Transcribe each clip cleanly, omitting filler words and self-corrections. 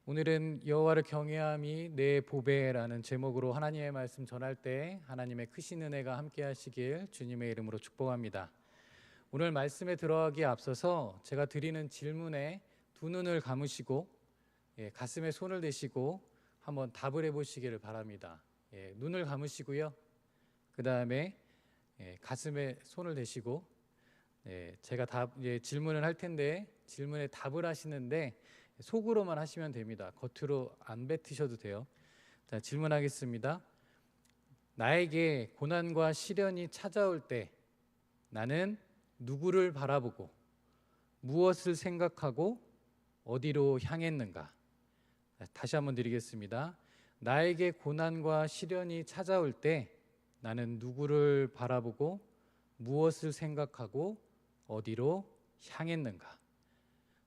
오늘은 여호와를 경외함이 내 보배라는 제목으로 하나님의 말씀 전할 때 하나님의 크신 은혜가 함께 하시길 주님의 이름으로 축복합니다. 오늘 말씀에 들어가기에 앞서서 제가 드리는 질문에 두 눈을 감으시고 가슴에 손을 대시고 한번 답을 해보시기를 바랍니다. 눈을 감으시고요. 그 다음에 가슴에 손을 대시고 제가 질문을 할 텐데 질문에 답을 하시는데 속으로만 하시면 됩니다. 겉으로 안 뱉으셔도 돼요. 자, 질문하겠습니다. 나에게 고난과 시련이 찾아올 때 나는 누구를 바라보고 무엇을 생각하고 어디로 향했는가? 다시 한번 드리겠습니다. 나에게 고난과 시련이 찾아올 때 나는 누구를 바라보고 무엇을 생각하고 어디로 향했는가?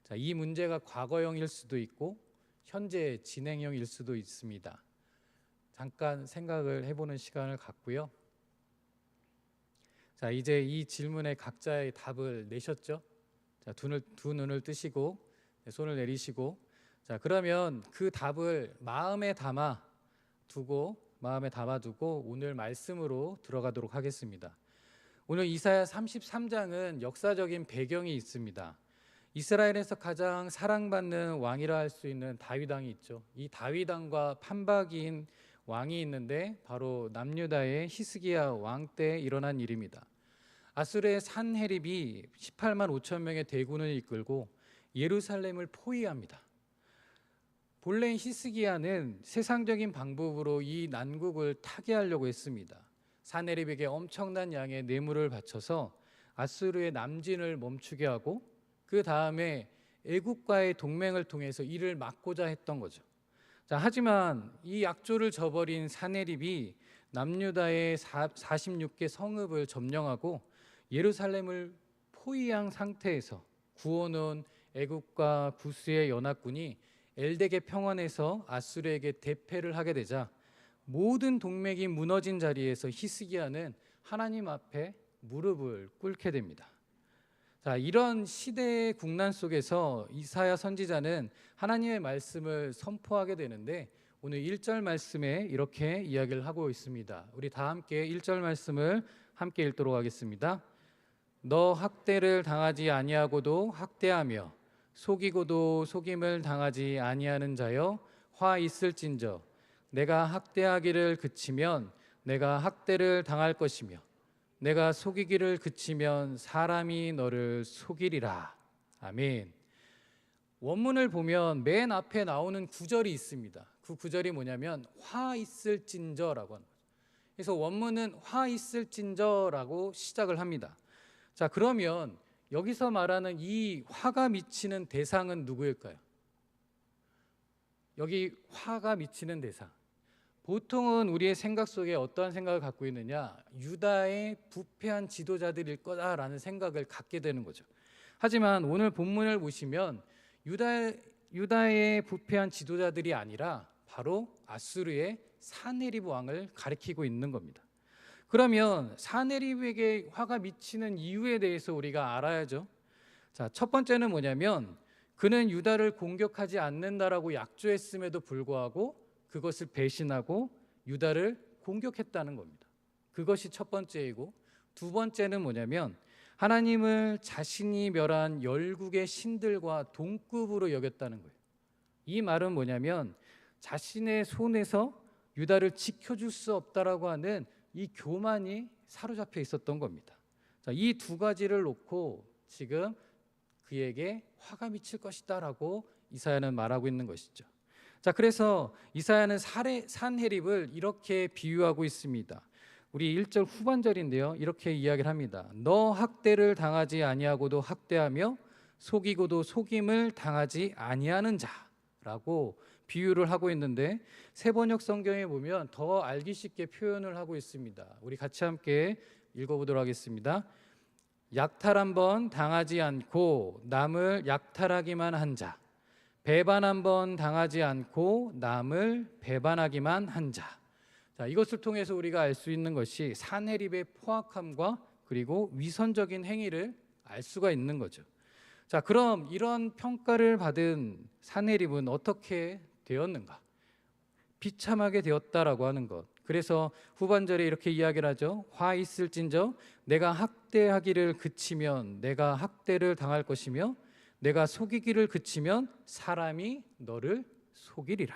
자, 이 문제가 과거형일 수도 있고 현재 진행형일 수도 있습니다. 잠깐 생각을 해보는 시간을 갖고요. 자, 이제 이 질문에 각자의 답을 내셨죠? 자, 두 눈을 뜨시고 손을 내리시고, 자, 그러면 그 답을 마음에 담아두고 오늘 말씀으로 들어가도록 하겠습니다. 오늘 이사야 33장은 역사적인 배경이 있습니다. 이스라엘에서 가장 사랑받는 왕이라 할 수 있는 다윗 왕이 있죠. 이 다윗 왕과 판박이인 왕이 있는데 바로 남유다의 히스기야 왕 때 일어난 일입니다. 아수르의 산헤립이 18만 5천 명의 대군을 이끌고 예루살렘을 포위합니다. 본래 히스기야는 세상적인 방법으로 이 난국을 타개하려고 했습니다. 산헤립에게 엄청난 양의 뇌물을 바쳐서 아수르의 남진을 멈추게 하고 그 다음에 애국과의 동맹을 통해서 이를 막고자 했던 거죠. 자, 하지만 이 약조를 저버린 산헤립이 남유다의 46개 성읍을 점령하고 예루살렘을 포위한 상태에서 구워놓은 애국과 구스의 연합군이 엘덱의 평원에서 아수르에게 대패를 하게 되자 모든 동맹이 무너진 자리에서 히스기야는 하나님 앞에 무릎을 꿇게 됩니다. 자, 이런 시대의 국난 속에서 이사야 선지자는 하나님의 말씀을 선포하게 되는데 오늘 1절 말씀에 이렇게 이야기를 하고 있습니다. 우리 다 함께 1절 말씀을 함께 읽도록 하겠습니다. 너 학대를 당하지 아니하고도 학대하며 속이고도 속임을 당하지 아니하는 자여 화 있을진저 내가 학대하기를 그치면 내가 학대를 당할 것이며 내가 속이기를 그치면 사람이 너를 속이리라. 아멘. 원문을 보면 맨 앞에 나오는 구절이 있습니다. 그 구절이 뭐냐면 화 있을진저라고 하는 거죠. 그래서 원문은 화 있을진저라고 시작을 합니다. 자, 그러면 여기서 말하는 이 화가 미치는 대상은 누구일까요? 여기 화가 미치는 대상. 보통은 우리의 생각 속에 어떠한 생각을 갖고 있느냐, 유다의 부패한 지도자들일 거다라는 생각을 갖게 되는 거죠. 하지만 오늘 본문을 보시면 유다의 부패한 지도자들이 아니라 바로 아수르의 산헤립 왕을 가리키고 있는 겁니다. 그러면 산헤립에게 화가 미치는 이유에 대해서 우리가 알아야죠. 자, 첫 번째는 뭐냐면 그는 유다를 공격하지 않는다라고 약조했음에도 불구하고 그것을 배신하고 유다를 공격했다는 겁니다. 그것이 첫 번째이고, 두 번째는 뭐냐면 하나님을 자신이 멸한 열국의 신들과 동급으로 여겼다는 거예요. 이 말은 뭐냐면 자신의 손에서 유다를 지켜줄 수 없다라고 하는 이 교만이 사로잡혀 있었던 겁니다. 자, 이 두 가지를 놓고 지금 그에게 화가 미칠 것이다라고 이사야는 말하고 있는 것이죠. 자, 그래서 이사야는 산헤립을 이렇게 비유하고 있습니다. 우리 1절 후반절인데요, 이렇게 이야기를 합니다. 너 학대를 당하지 아니하고도 학대하며 속이고도 속임을 당하지 아니하는 자라고 비유를 하고 있는데 세번역 성경에 보면 더 알기 쉽게 표현을 하고 있습니다. 우리 같이 함께 읽어보도록 하겠습니다. 약탈 한번 당하지 않고 남을 약탈하기만 한 자, 배반 한번 당하지 않고 남을 배반하기만 한 자. 자, 이것을 통해서 우리가 알 수 있는 것이 산헤립의 포악함과 그리고 위선적인 행위를 알 수가 있는 거죠. 자, 그럼 이런 평가를 받은 산헤립은 어떻게 되었는가? 비참하게 되었다라고 하는 것. 그래서 후반절에 이렇게 이야기를 하죠. 화 있을진저 내가 학대하기를 그치면 내가 학대를 당할 것이며 내가 속이기를 그치면 사람이 너를 속이리라.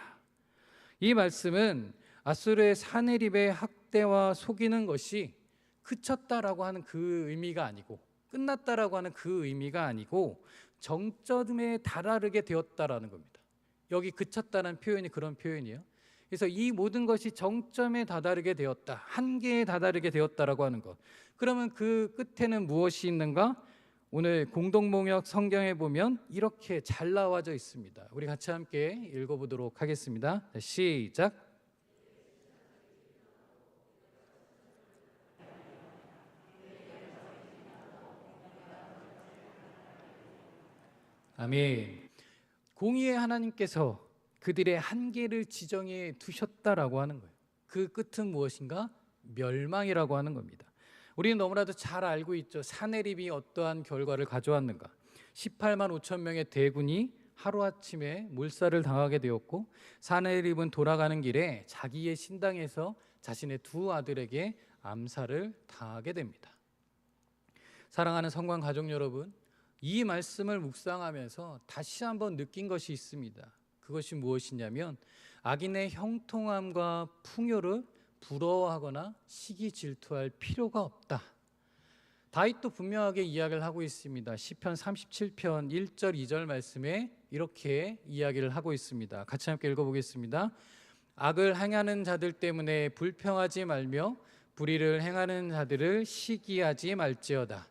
이 말씀은 아수르의 사내립의 학대와 속이는 것이 그쳤다라고 하는 그 의미가 아니고 끝났다라고 하는 그 의미가 아니고 정점에 다다르게 되었다라는 겁니다. 여기 그쳤다는 표현이 그런 표현이에요. 그래서 이 모든 것이 정점에 다다르게 되었다, 한계에 다다르게 되었다라고 하는 것. 그러면 그 끝에는 무엇이 있는가? 오늘 공동목역 성경에 보면 이렇게 잘 나와져 있습니다. 우리 같이 함께 읽어보도록 하겠습니다. 시작. 아멘. 공의의 하나님께서 그들의 한계를 지정해 두셨다라고 하는 거예요. 그 끝은 무엇인가? 멸망이라고 하는 겁니다. 우리는 너무나도 잘 알고 있죠. 사내립이 어떠한 결과를 가져왔는가? 18만 5천 명의 대군이 하루아침에 몰살을 당하게 되었고, 사내립은 돌아가는 길에 자기의 신당에서 자신의 두 아들에게 암살을 당하게 됩니다. 사랑하는 성관 가족 여러분, 이 말씀을 묵상하면서 다시 한번 느낀 것이 있습니다. 그것이 무엇이냐면 악인의 형통함과 풍요를 부러워하거나 시기 질투할 필요가 없다. 다윗도 분명하게 이야기를 하고 있습니다. 시편 37편 1절 2절 말씀에 이렇게 이야기를 하고 있습니다. 같이 함께 읽어보겠습니다. 악을 행하는 자들 때문에 불평하지 말며 불의를 행하는 자들을 시기하지 말지어다.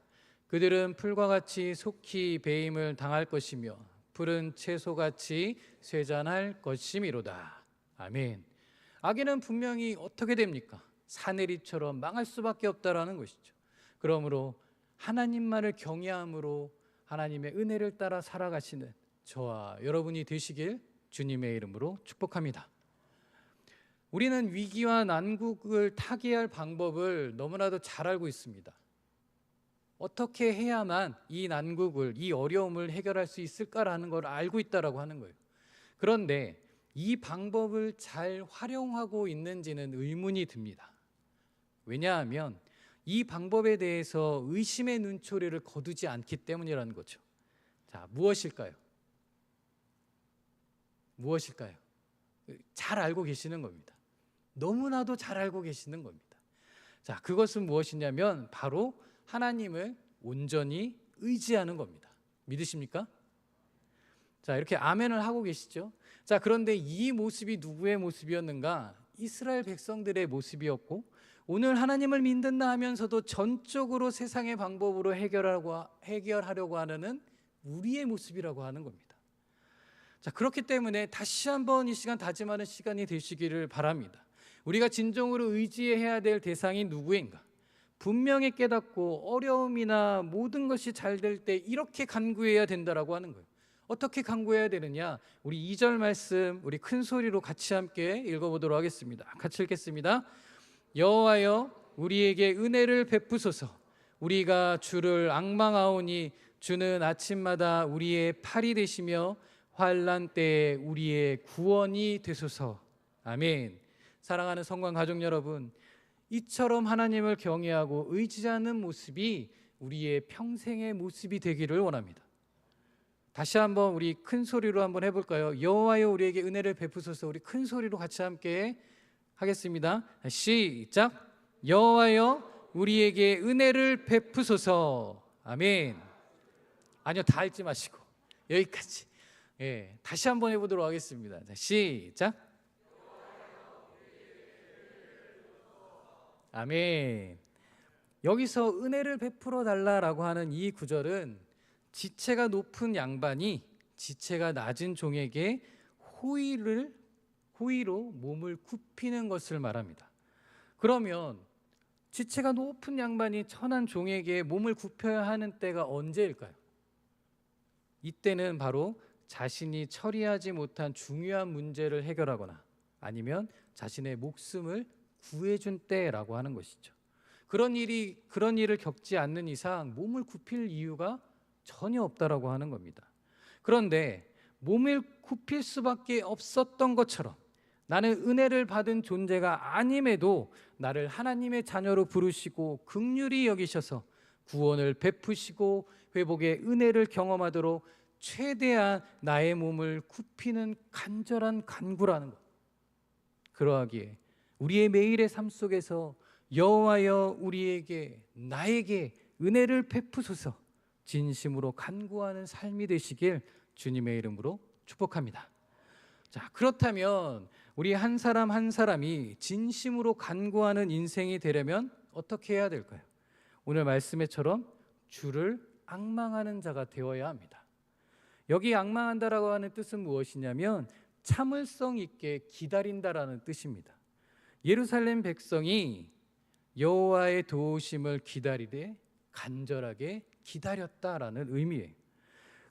그들은 풀과 같이 속히 배임을 당할 것이며 푸른 채소같이 쇠잔할 것이미로다. 아멘. 악인은 분명히 어떻게 됩니까? 사내립처럼 망할 수밖에 없다라는 것이죠. 그러므로 하나님만을 경외함으로 하나님의 은혜를 따라 살아가시는 저와 여러분이 되시길 주님의 이름으로 축복합니다. 우리는 위기와 난국을 타개할 방법을 너무나도 잘 알고 있습니다. 어떻게 해야만 이 난국을, 이 어려움을 해결할 수 있을까라는 걸 알고 있다라고 하는 거예요. 그런데 이 방법을 잘 활용하고 있는지는 의문이 듭니다. 왜냐하면 이 방법에 대해서 의심의 눈초리를 거두지 않기 때문이라는 거죠. 자, 무엇일까요? 무엇일까요? 잘 알고 계시는 겁니다. 너무나도 잘 알고 계시는 겁니다. 자, 그것은 무엇이냐면 바로 하나님을 온전히 의지하는 겁니다. 믿으십니까? 자, 이렇게 아멘을 하고 계시죠? 자, 그런데 이 모습이 누구의 모습이었는가? 이스라엘 백성들의 모습이었고, 오늘 하나님을 믿는다 하면서도 전적으로 세상의 방법으로 해결하려고 하는 우리의 모습이라고 하는 겁니다. 자, 그렇기 때문에 다시 한번 이 시간 다짐하는 시간이 되시기를 바랍니다. 우리가 진정으로 의지해야 될 대상이 누구인가? 분명히 깨닫고 어려움이나 모든 것이 잘 될 때 이렇게 간구해야 된다라고 하는 거예요. 어떻게 간구해야 되느냐? 우리 2절 말씀 우리 큰 소리로 같이 함께 읽어보도록 하겠습니다. 같이 읽겠습니다. 여호와여 우리에게 은혜를 베푸소서. 우리가 주를 앙망하오니 주는 아침마다 우리의 팔이 되시며 환난 때에 우리의 구원이 되소서. 아멘. 사랑하는 성관 가족 여러분, 이처럼 하나님을 경외하고 의지하는 모습이 우리의 평생의 모습이 되기를 원합니다. 다시 한번 우리 큰 소리로 한번 해볼까요? 여호와여 우리에게 은혜를 베푸소서. 우리 큰 소리로 같이 함께 하겠습니다. 시작. 여호와여 우리에게 은혜를 베푸소서. 아멘. 아니요, 다 읽지 마시고 여기까지. 예, 다시 한번 해보도록 하겠습니다. 자, 시작. 아멘. 여기서 은혜를 베풀어 달라라고 하는 이 구절은 지체가 높은 양반이 지체가 낮은 종에게 호의로 몸을 굽히는 것을 말합니다. 그러면 지체가 높은 양반이 천한 종에게 몸을 굽혀야 하는 때가 언제일까요? 이때는 바로 자신이 처리하지 못한 중요한 문제를 해결하거나 아니면 자신의 목숨을 구해준 때라고 하는 것이죠. 그런 일을 겪지 않는 이상 몸을 굽힐 이유가 전혀 없다라고 하는 겁니다. 그런데 몸을 굽힐 수밖에 없었던 것처럼 나는 은혜를 받은 존재가 아님에도 나를 하나님의 자녀로 부르시고 긍휼히 여기셔서 구원을 베푸시고 회복의 은혜를 경험하도록 최대한 나의 몸을 굽히는 간절한 간구라는 것. 그러하기에 우리의 매일의 삶 속에서 여호와여 우리에게 나에게 은혜를 베푸소서 진심으로 간구하는 삶이 되시길 주님의 이름으로 축복합니다. 자, 그렇다면 우리 한 사람 한 사람이 진심으로 간구하는 인생이 되려면 어떻게 해야 될까요? 오늘 말씀에처럼 주를 앙망하는 자가 되어야 합니다. 여기 앙망한다라고 하는 뜻은 무엇이냐면 참을성 있게 기다린다라는 뜻입니다. 예루살렘 백성이 여호와의 도우심을 기다리되 간절하게 기다렸다라는 의미예요.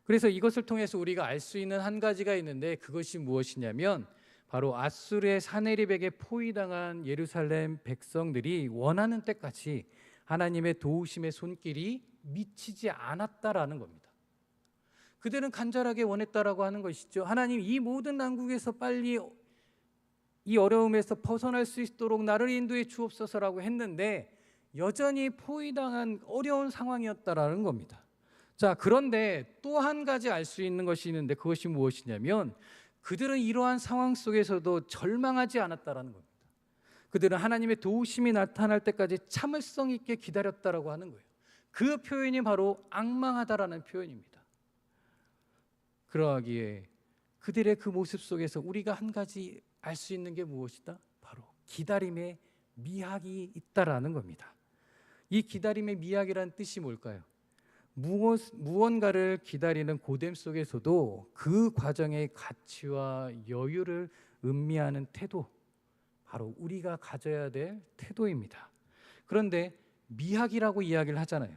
그래서 이것을 통해서 우리가 알 수 있는 한 가지가 있는데 그것이 무엇이냐면 바로 아수르의 사네립에게 포위당한 예루살렘 백성들이 원하는 때까지 하나님의 도우심의 손길이 미치지 않았다라는 겁니다. 그들은 간절하게 원했다라고 하는 것이죠. 하나님, 이 모든 난국에서 빨리 이 어려움에서 벗어날 수 있도록 나를 인도해 주옵소서라고 했는데 여전히 포위당한 어려운 상황이었다라는 겁니다. 자, 그런데 또 한 가지 알 수 있는 것이 있는데 그것이 무엇이냐면 그들은 이러한 상황 속에서도 절망하지 않았다라는 겁니다. 그들은 하나님의 도우심이 나타날 때까지 참을성 있게 기다렸다라고 하는 거예요. 그 표현이 바로 앙망하다라는 표현입니다. 그러하기에 그들의 그 모습 속에서 우리가 한 가지 알 수 있는 게 무엇이다? 바로 기다림의 미학이 있다라는 겁니다. 이 기다림의 미학이라는 뜻이 뭘까요? 무언가를 기다리는 고됨 속에서도 그 과정의 가치와 여유를 음미하는 태도, 바로 우리가 가져야 될 태도입니다. 그런데 미학이라고 이야기를 하잖아요.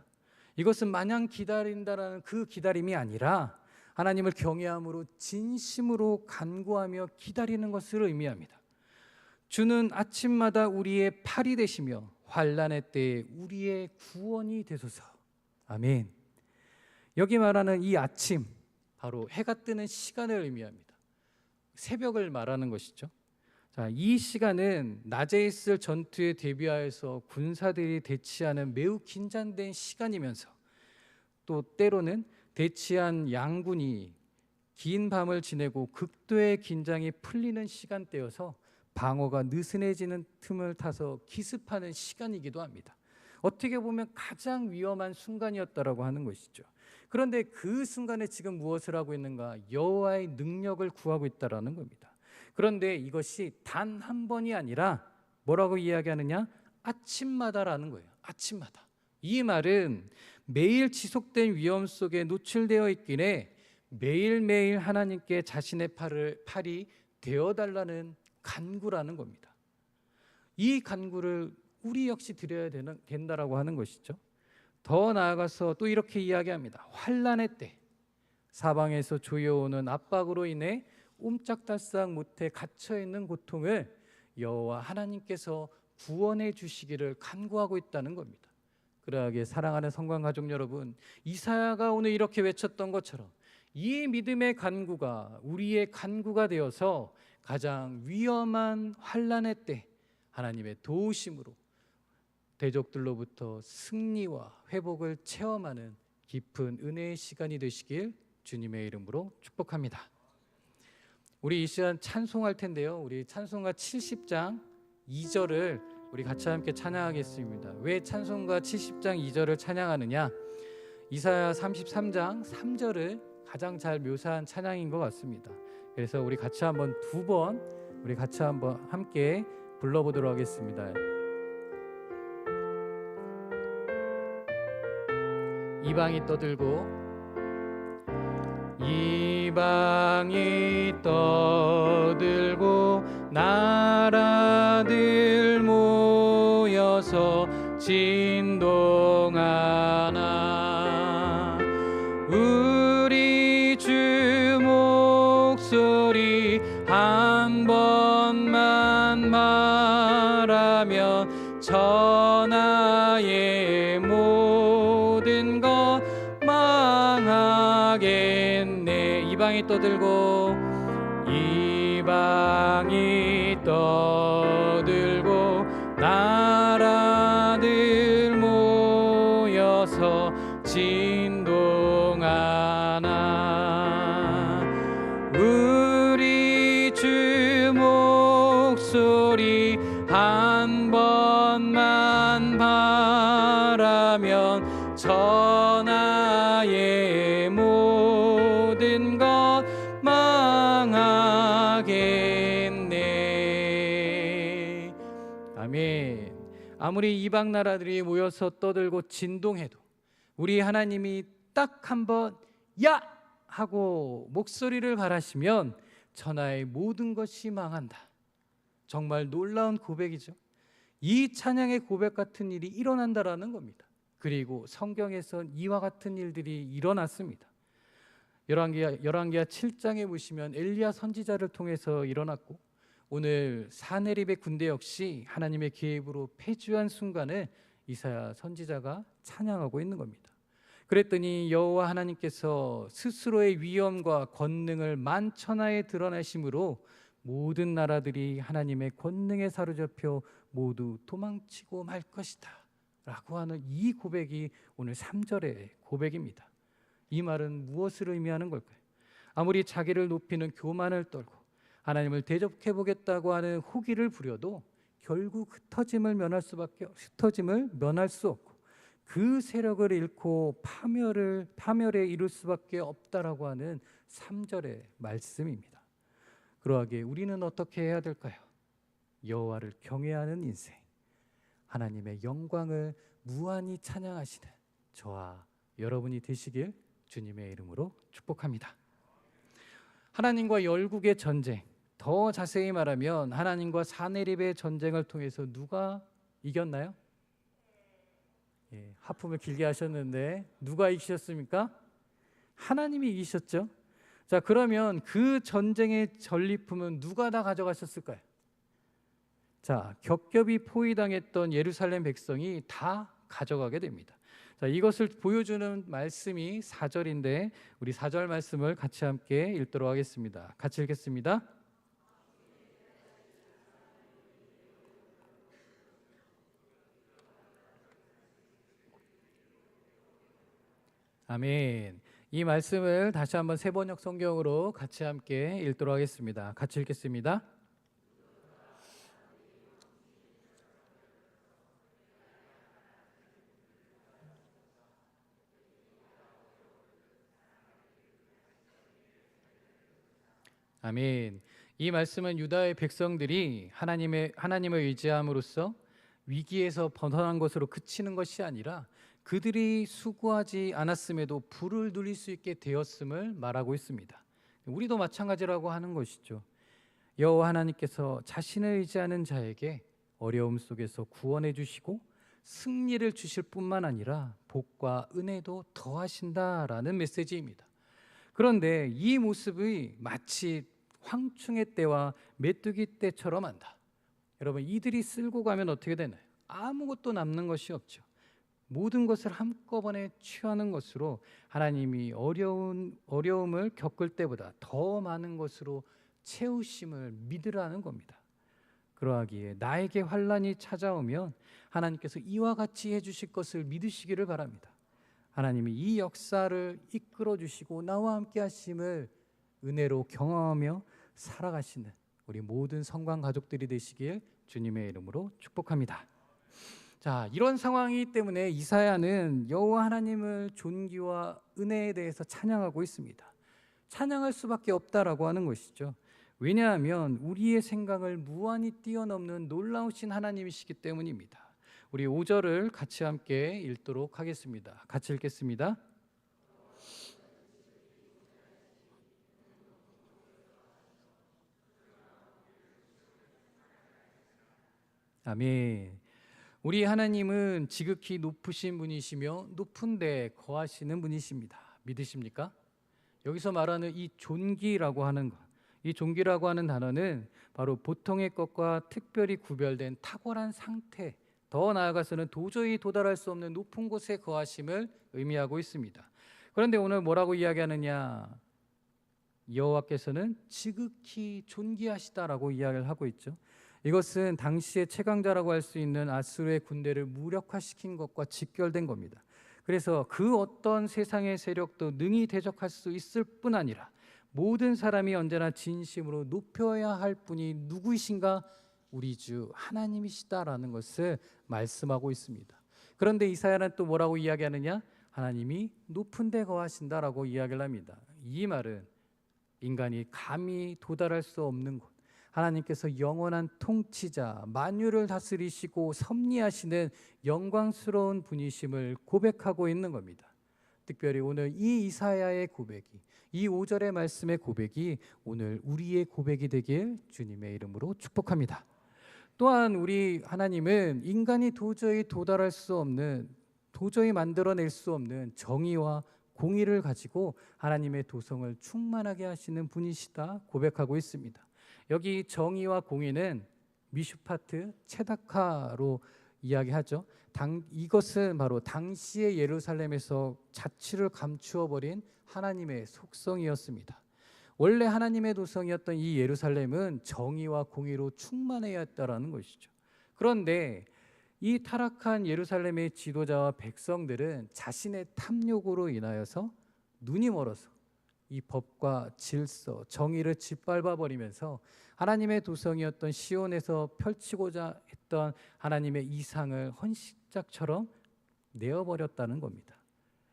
이것은 마냥 기다린다라는 그 기다림이 아니라 하나님을 경외함으로 진심으로 간구하며 기다리는 것을 의미합니다. 주는 아침마다 우리의 팔이 되시며 환난의 때에 우리의 구원이 되소서. 아멘. 여기 말하는 이 아침, 바로 해가 뜨는 시간을 의미합니다. 새벽을 말하는 것이죠. 자, 이 시간은 낮에 있을 전투에 대비하여서 군사들이 대치하는 매우 긴장된 시간이면서 또 때로는 대치한 양군이 긴 밤을 지내고 극도의 긴장이 풀리는 시간대여서 방어가 느슨해지는 틈을 타서 기습하는 시간이기도 합니다. 어떻게 보면 가장 위험한 순간이었다라고 하는 것이죠. 그런데 그 순간에 지금 무엇을 하고 있는가? 여호와의 능력을 구하고 있다라는 겁니다. 그런데 이것이 단 한 번이 아니라 뭐라고 이야기하느냐? 아침마다라는 거예요. 아침마다. 이 말은 매일 지속된 위험 속에 노출되어 있기에 매일매일 하나님께 자신의 팔이 되어달라는 간구라는 겁니다. 이 간구를 우리 역시 드려야 된다라고 하는 것이죠. 더 나아가서 또 이렇게 이야기합니다. 환난의 때 사방에서 조여오는 압박으로 인해 옴짝달싹 못해 갇혀있는 고통을 여호와 하나님께서 구원해 주시기를 간구하고 있다는 겁니다. 그러하기에 사랑하는 성관 가족 여러분, 이사야가 오늘 이렇게 외쳤던 것처럼 이 믿음의 간구가 우리의 간구가 되어서 가장 위험한 환난의 때 하나님의 도우심으로 대적들로부터 승리와 회복을 체험하는 깊은 은혜의 시간이 되시길 주님의 이름으로 축복합니다. 우리 이 시간 찬송할 텐데요. 우리 찬송가 70장 2절을 우리 같이 함께 찬양하겠습니다. 왜 찬송가 70장 2절을 찬양하느냐? 이사야 33장 3절을 가장 잘 묘사한 찬양인 것 같습니다. 그래서 우리 같이 한번 두 번 우리 같이 한번 함께 불러보도록 하겠습니다. 이방이 떠들고 이방이 떠들고 나라들 모여서 진동하나 우리 주 목소리 한 번만 말하면 천하의 모든 것 망하겠네. 이방이 떠들고 이방이 떠들고 나라들 모여서 진동하나 우리 주 목소리 한 번만 바라면 천하의 모든 것 망하겠네. 아멘. 아무리 이방 나라들이 모여서 떠들고 진동해도 우리 하나님이 딱 한번 야! 하고 목소리를 발하시면 천하의 모든 것이 망한다. 정말 놀라운 고백이죠. 이 찬양의 고백 같은 일이 일어난다라는 겁니다. 그리고 성경에선 이와 같은 일들이 일어났습니다. 열왕기하 7장에 보시면 엘리야 선지자를 통해서 일어났고, 오늘 사네립의 군대 역시 하나님의 계획으로 패주한 순간에 이사야 선지자가 찬양하고 있는 겁니다. 그랬더니 여호와 하나님께서 스스로의 위엄과 권능을 만천하에 드러내심으로 모든 나라들이 하나님의 권능에 사로잡혀 모두 도망치고 말 것이다 라고 하는 이 고백이 오늘 3절의 고백입니다. 이 말은 무엇을 의미하는 걸까요? 아무리 자기를 높이는 교만을 떨고 하나님을 대적해 보겠다고 하는 호기를 부려도 결국 흩어짐을 면할 수 없고 그 세력을 잃고 파멸에 이를 수밖에 없다라고 하는 3절의 말씀입니다. 그러하기에 우리는 어떻게 해야 될까요? 여호와를 경외하는 인생, 하나님의 영광을 무한히 찬양하시는 저와 여러분이 되시길 주님의 이름으로 축복합니다. 하나님과 열국의 전쟁, 더 자세히 말하면 하나님과 사네립의 전쟁을 통해서 누가 이겼나요? 하품을 길게 하셨는데 누가 이기셨습니까? 하나님이 이기셨죠. 자, 그러면 그 전쟁의 전리품은 누가 다 가져가셨을까요? 자, 겹겹이 포위당했던 예루살렘 백성이 다 가져가게 됩니다. 자, 이것을 보여주는 말씀이 4절인데 우리 4절 말씀을 같이 함께 읽도록 하겠습니다. 같이 읽겠습니다. 아멘. 이 말씀을 다시 한번 세번역 성경으로 같이 함께 읽도록 하겠습니다. 같이 읽겠습니다. 아멘. 이 말씀은 유다의 백성들이 하나님을 의지함으로써 위기에서 벗어난 것으로 그치는 것이 아니라 그들이 수고하지 않았음에도 부를 누릴 수 있게 되었음을 말하고 있습니다. 우리도 마찬가지라고 하는 것이죠. 여호와 하나님께서 자신을 의지하는 자에게 어려움 속에서 구원해 주시고 승리를 주실 뿐만 아니라 복과 은혜도 더하신다라는 메시지입니다. 그런데 이 모습이 마치 황충의 때와 메뚜기 때처럼 한다. 여러분, 이들이 쓸고 가면 어떻게 되나요? 아무것도 남는 것이 없죠. 모든 것을 한꺼번에 취하는 것으로 하나님이 어려움을 겪을 때보다 더 많은 것으로 채우심을 믿으라는 겁니다. 그러하기에 나에게 환난이 찾아오면 하나님께서 이와 같이 해주실 것을 믿으시기를 바랍니다. 하나님이 이 역사를 이끌어 주시고 나와 함께 하심을 은혜로 경험하며 살아가시는 우리 모든 성관 가족들이 되시길 주님의 이름으로 축복합니다. 자, 이런 상황이기 때문에 이사야는 여호와 하나님을 존귀와 은혜에 대해서 찬양하고 있습니다. 찬양할 수밖에 없다라고 하는 것이죠. 왜냐하면 우리의 생각을 무한히 뛰어넘는 놀라우신 하나님이시기 때문입니다. 우리 5절을 같이 함께 읽도록 하겠습니다. 같이 읽겠습니다. 아멘. 우리 하나님은 지극히 높으신 분이시며 높은 데 거하시는 분이십니다. 믿으십니까? 여기서 말하는 이 존귀라고 하는 것, 이 존귀라고 하는 단어는 바로 보통의 것과 특별히 구별된 탁월한 상태, 더 나아가서는 도저히 도달할 수 없는 높은 곳에 거하심을 의미하고 있습니다. 그런데 오늘 뭐라고 이야기하느냐? 여호와께서는 지극히 존귀하시다라고 이야기를 하고 있죠. 이것은 당시의 최강자라고 할 수 있는 아수르의 군대를 무력화시킨 것과 직결된 겁니다. 그래서 그 어떤 세상의 세력도 능히 대적할 수 있을 뿐 아니라 모든 사람이 언제나 진심으로 높여야 할 분이 누구이신가? 우리 주 하나님이시다라는 것을 말씀하고 있습니다. 그런데 이사야는 또 뭐라고 이야기하느냐? 하나님이 높은 데 거하신다라고 이야기를 합니다. 이 말은 인간이 감히 도달할 수 없는 곳, 하나님께서 영원한 통치자, 만유를 다스리시고 섭리하시는 영광스러운 분이심을 고백하고 있는 겁니다. 특별히 오늘 이 이사야의 고백이, 이 5절의 말씀의 고백이 오늘 우리의 고백이 되길 주님의 이름으로 축복합니다. 또한 우리 하나님은 인간이 도저히 도달할 수 없는, 도저히 만들어낼 수 없는 정의와 공의를 가지고 하나님의 도성을 충만하게 하시는 분이시다 고백하고 있습니다. 여기 정의와 공의는 미슈파트 체다카로 이야기하죠. 이것은 바로 당시의 예루살렘에서 자취를 감추어 버린 하나님의 속성이었습니다. 원래 하나님의 도성이었던 이 예루살렘은 정의와 공의로 충만해야 했다라는 것이죠. 그런데 이 타락한 예루살렘의 지도자와 백성들은 자신의 탐욕으로 인하여서 눈이 멀어서 이 법과 질서, 정의를 짓밟아 버리면서 하나님의 도성이었던 시온에서 펼치고자 했던 하나님의 이상을 헌신짝처럼 내어버렸다는 겁니다.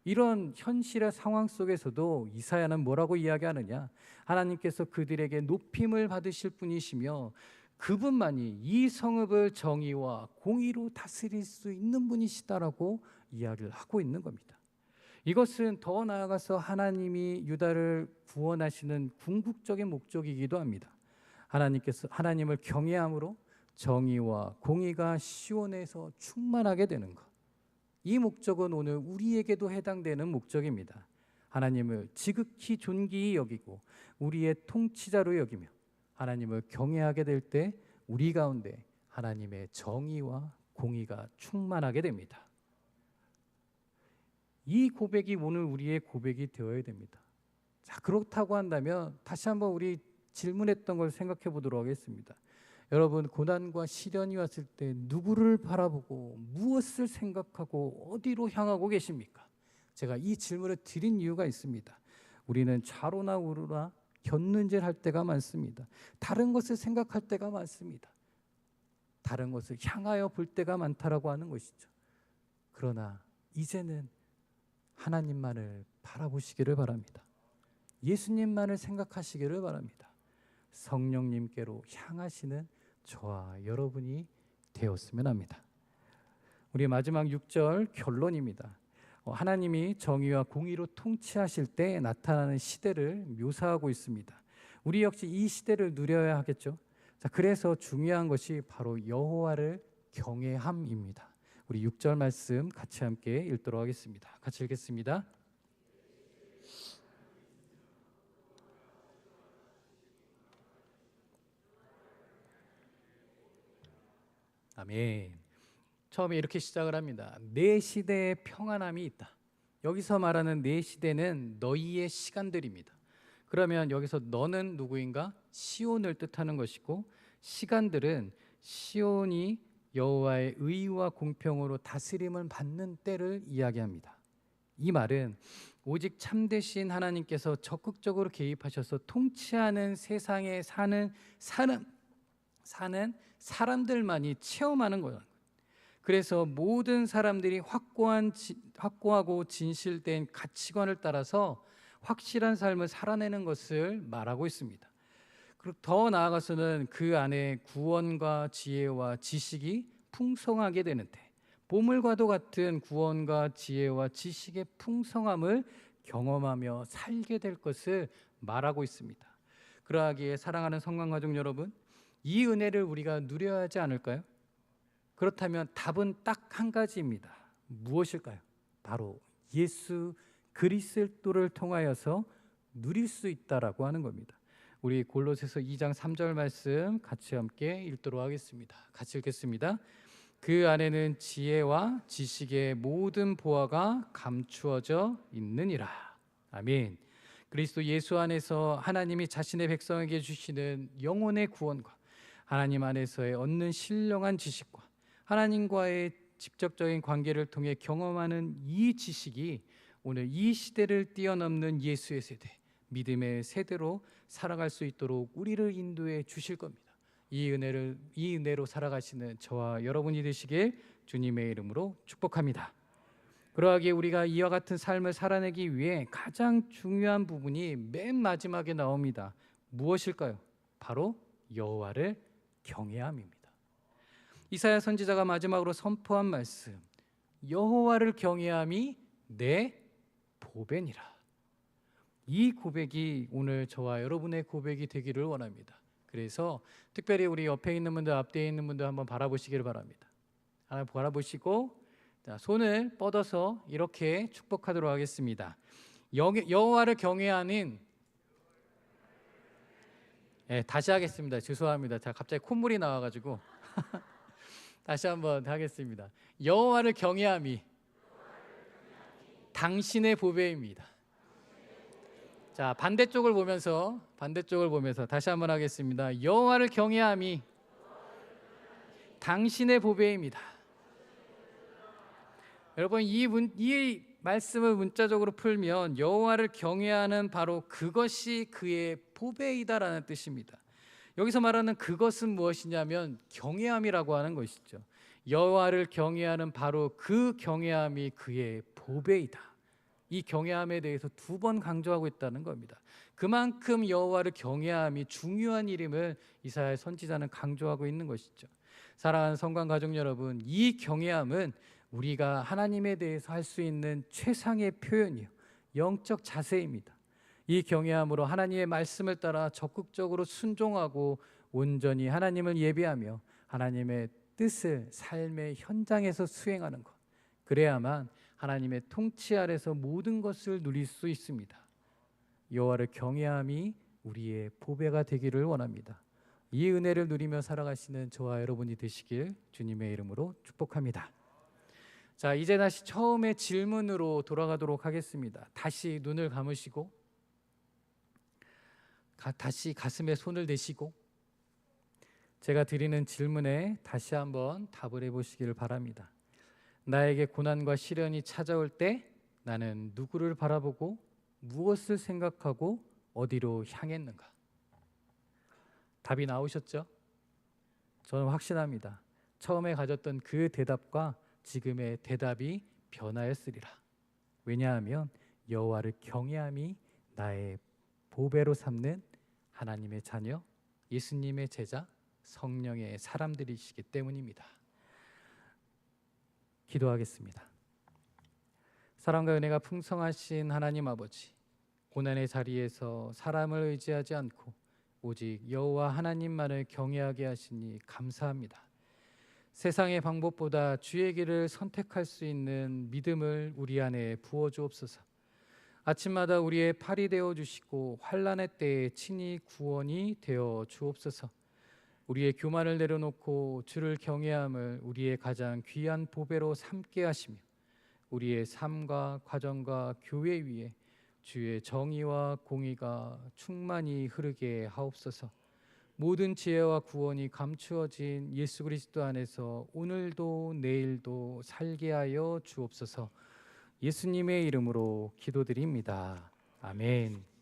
이런 현실의 상황 속에서도 이사야는 뭐라고 이야기하느냐? 하나님께서 그들에게 높임을 받으실 분이시며 그분만이 이 성읍을 정의와 공의로 다스릴 수 있는 분이시다라고 이야기를 하고 있는 겁니다. 이것은 더 나아가서 하나님이 유다를 구원하시는 궁극적인 목적이기도 합니다. 하나님께서 하나님을 경외함으로 정의와 공의가 시온에서 충만하게 되는 것. 이 목적은 오늘 우리에게도 해당되는 목적입니다. 하나님을 지극히 존귀히 여기고 우리의 통치자로 여기며 하나님을 경외하게 될 때 우리 가운데 하나님의 정의와 공의가 충만하게 됩니다. 이 고백이 오늘 우리의 고백이 되어야 됩니다. 자, 그렇다고 한다면 다시 한번 우리 질문했던 걸 생각해 보도록 하겠습니다. 여러분, 고난과 시련이 왔을 때 누구를 바라보고 무엇을 생각하고 어디로 향하고 계십니까? 제가 이 질문을 드린 이유가 있습니다. 우리는 좌로나 우로나 곁눈질할 때가 많습니다. 다른 것을 생각할 때가 많습니다. 다른 것을 향하여 볼 때가 많다라고 하는 것이죠. 그러나 이제는 하나님만을 바라보시기를 바랍니다. 예수님만을 생각하시기를 바랍니다. 성령님께로 향하시는 저와 여러분이 되었으면 합니다. 우리 마지막 6절 결론입니다. 하나님이 정의와 공의로 통치하실 때 나타나는 시대를 묘사하고 있습니다. 우리 역시 이 시대를 누려야 하겠죠. 자, 그래서 중요한 것이 바로 여호와를 경외함입니다. 우리 6절 말씀 같이 함께 읽도록 하겠습니다. 같이 읽겠습니다. 아멘. 처음에 이렇게 시작을 합니다. 내 시대에 평안함이 있다. 여기서 말하는 내 시대는 너희의 시간들입니다. 그러면 여기서 너는 누구인가? 시온을 뜻하는 것이고 시간들은 시온이 여호와의 의와 공평으로 다스림을 받는 때를 이야기합니다. 이 말은 오직 참되신 하나님께서 적극적으로 개입하셔서 통치하는 세상에 사는 사람들만이 체험하는 거예요. 그래서 모든 사람들이 확고하고 진실된 가치관을 따라서 확실한 삶을 살아내는 것을 말하고 있습니다. 그리고 더 나아가서는 그 안에 구원과 지혜와 지식이 풍성하게 되는데 보물과도 같은 구원과 지혜와 지식의 풍성함을 경험하며 살게 될 것을 말하고 있습니다. 그러하기에 사랑하는 성관가족 여러분, 이 은혜를 우리가 누려야 하지 않을까요? 그렇다면 답은 딱 한 가지입니다. 무엇일까요? 바로 예수 그리스도를 통하여서 누릴 수 있다라고 하는 겁니다. 우리 골로새서 2장 3절 말씀 같이 함께 읽도록 하겠습니다. 같이 읽겠습니다. 그 안에는 지혜와 지식의 모든 보화가 감추어져 있느니라. 아멘. 그리스도 예수 안에서 하나님이 자신의 백성에게 주시는 영혼의 구원과 하나님 안에서의 얻는 신령한 지식과 하나님과의 직접적인 관계를 통해 경험하는 이 지식이 오늘 이 시대를 뛰어넘는 예수의 세대, 믿음의 세대로 살아갈 수 있도록 우리를 인도해 주실 겁니다. 이 은혜로 살아가시는 저와 여러분이 되시길 주님의 이름으로 축복합니다. 그러하기에 우리가 이와 같은 삶을 살아내기 위해 가장 중요한 부분이 맨 마지막에 나옵니다. 무엇일까요? 바로 여호와를 경외함입니다. 이사야 선지자가 마지막으로 선포한 말씀, 여호와를 경외함이 내 보배니라. 이 고백이 오늘 저와 여러분의 고백이 되기를 원합니다. 그래서 특별히 우리 옆에 있는 분들, 앞뒤에 있는 분들 한번 바라보시기를 바랍니다. 하나 바라보시고 자, 손을 뻗어서 이렇게 축복하도록 하겠습니다. 여호와를 경외하는 다시 하겠습니다. 죄송합니다. 자, 갑자기 콧물이 나와가지고 다시 한번 하겠습니다. 여호와를 경외함이 당신의 보배입니다. 자, 반대쪽을 보면서 다시 한번 하겠습니다. 여호와를 경외함이 당신의 보배입니다. 여러분, 이 말씀을 문자적으로 풀면 여호와를 경외하는 바로 그것이 그의 보배이다라는 뜻입니다. 여기서 말하는 그것은 무엇이냐면 경외함이라고 하는 것이죠. 여호와를 경외하는 바로 그 경외함이 그의 보배이다. 이 경외함에 대해서 2번 강조하고 있다는 겁니다. 그만큼 여호와를 경외함이 중요한 일임을 이사야 선지자는 강조하고 있는 것이죠. 사랑하는 성관 가족 여러분, 이 경외함은 우리가 하나님에 대해서 할 수 있는 최상의 표현이요, 영적 자세입니다. 이 경외함으로 하나님의 말씀을 따라 적극적으로 순종하고 온전히 하나님을 예배하며 하나님의 뜻을 삶의 현장에서 수행하는 것, 그래야만 하나님의 통치 아래서 모든 것을 누릴 수 있습니다. 여호와를 경외함이 우리의 보배가 되기를 원합니다. 이 은혜를 누리며 살아가시는 저와 여러분이 되시길 주님의 이름으로 축복합니다. 자, 이제 다시 처음의 질문으로 돌아가도록 하겠습니다. 다시 눈을 감으시고 다시 가슴에 손을 대시고 제가 드리는 질문에 다시 한번 답을 해보시기를 바랍니다. 나에게 고난과 시련이 찾아올 때 나는 누구를 바라보고 무엇을 생각하고 어디로 향했는가? 답이 나오셨죠? 저는 확신합니다. 처음에 가졌던 그 대답과 지금의 대답이 변하였으리라. 왜냐하면 여호와를 경외함이 나의 보배로 삼는 하나님의 자녀, 예수님의 제자, 성령의 사람들이시기 때문입니다. 기도하겠습니다. 사랑과 은혜가 풍성하신 하나님 아버지, 고난의 자리에서 사람을 의지하지 않고 오직 여호와 하나님만을 경외하게 하시니 감사합니다. 세상의 방법보다 주의 길을 선택할 수 있는 믿음을 우리 안에 부어주옵소서. 아침마다 우리의 팔이 되어 주시고 환난의 때에 친히 구원이 되어 주옵소서. 우리의 교만을 내려놓고 주를 경외함을 우리의 가장 귀한 보배로 삼게 하시며 우리의 삶과 가정과 교회 위에 주의 정의와 공의가 충만히 흐르게 하옵소서. 모든 지혜와 구원이 감추어진 예수 그리스도 안에서 오늘도 내일도 살게 하여 주옵소서. 예수님의 이름으로 기도드립니다. 아멘.